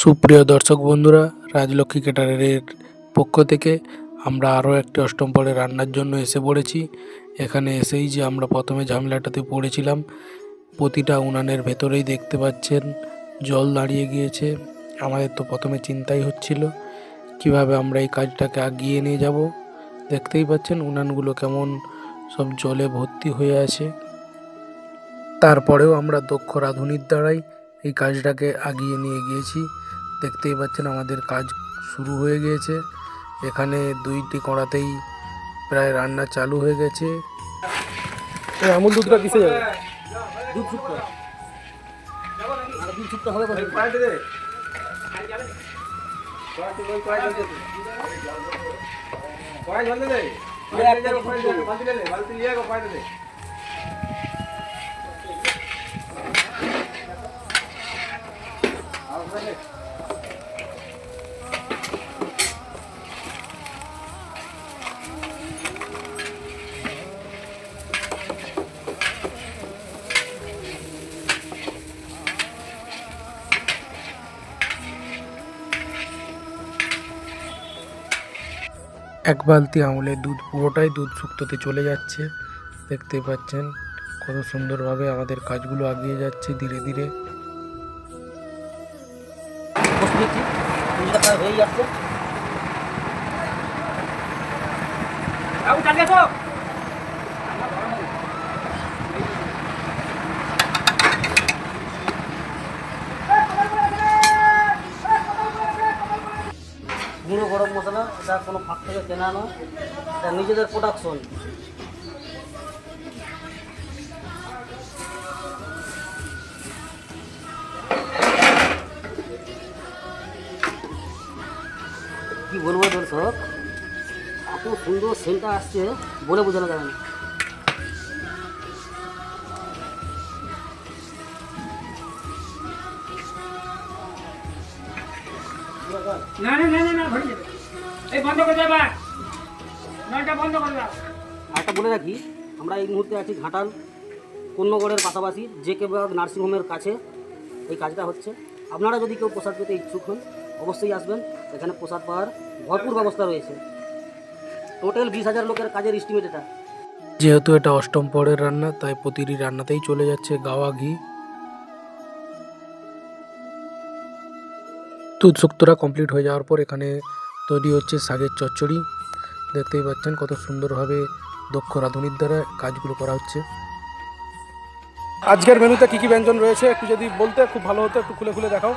সুপ্রিয় দর্শক বন্ধুরা, রাজলক্ষ্মী ক্যাটারারের পক্ষ থেকে আমরা আরও একটি অষ্টম পরের রান্নার জন্য এসে পড়েছি। এখানে এসেই যে আমরা প্রথমে ঝামেলাটাতে পড়েছিলাম, প্রতিটা উনানের ভেতরেই দেখতে পাচ্ছেন জল দাঁড়িয়ে গিয়েছে। আমাদের তো প্রথমে চিন্তাই হচ্ছিল কিভাবে আমরা এই কাজটাকে এগিয়ে নিয়ে যাব। দেখতেই পাচ্ছেন উনানগুলো কেমন সব জলে ভর্তি হয়ে আছে। তারপরেও আমরা দক্ষ রাঁধুনির দ্বারাই এই কাজটাকে এগিয়ে নিয়ে গিয়েছি। দেখতেই পাচ্ছেন আমাদের কাজ শুরু হয়ে গিয়েছে। এখানে দুইটি কড়াতেই প্রায় রান্না চালু হয়ে গেছে। আমুল দুধটা কিসে যাবে? দুধ শুকনো দুধ শুকনো হবে এক বালতি আমলের দুধ পুরোটাই দুধ শুক্তোতে চলে যাচ্ছে। দেখতে পাচ্ছেন কত সুন্দরভাবে আমাদের কাজগুলো এগিয়ে যাচ্ছে ধীরে ধীরে। গুঁড়ো গরম মশলা, এটা কোনো ফাঁক থেকে কেনা নয়, এটা নিজেদের প্রোডাকশন। কি বলবো দর্শক, এত সুন্দর সেন্টটা আসছে বলে বোঝানো যাবে না। না না না না না ভরে যাবে। এই বন্ধ করে দেবা, নলটা বন্ধ করে দাও। আরেকটা বলে রাখি, আমরা এই মুহূর্তে আছি ঘাটাল কন্যগড়ের পাশাপাশি জেকে বাগ নার্সিংহোমের কাছে এই কাজটা হচ্ছে। আপনারা যদি কেউ প্রসাদ পেতে ইচ্ছুক হন অবশ্যই আসবেন, এখানে প্রসাদ পাওয়ার ভরপুর ব্যবস্থা রয়েছে। টোটাল 20,000 লোকের কাজের এস্টিমেট এটা। যেহেতু এটা অষ্টম পরের রান্না, তাই প্রতিটি রান্নাতেই চলে যাচ্ছে গাওয়া ঘি। দুধ শুক্তোটা কমপ্লিট হয়ে যাওয়ার পর এখানে তৈরি হচ্ছে শাকের চচ্চড়ি। দেখতেই পাচ্ছেন কত সুন্দরভাবে দক্ষ রাঁধুনির দ্বারা কাজগুলো করা হচ্ছে। আজকের মেনুতে কি কি ব্যঞ্জন রয়েছে একটু যদি বলতে খুব ভালো হতো, একটু খুলে খুলে দেখাও।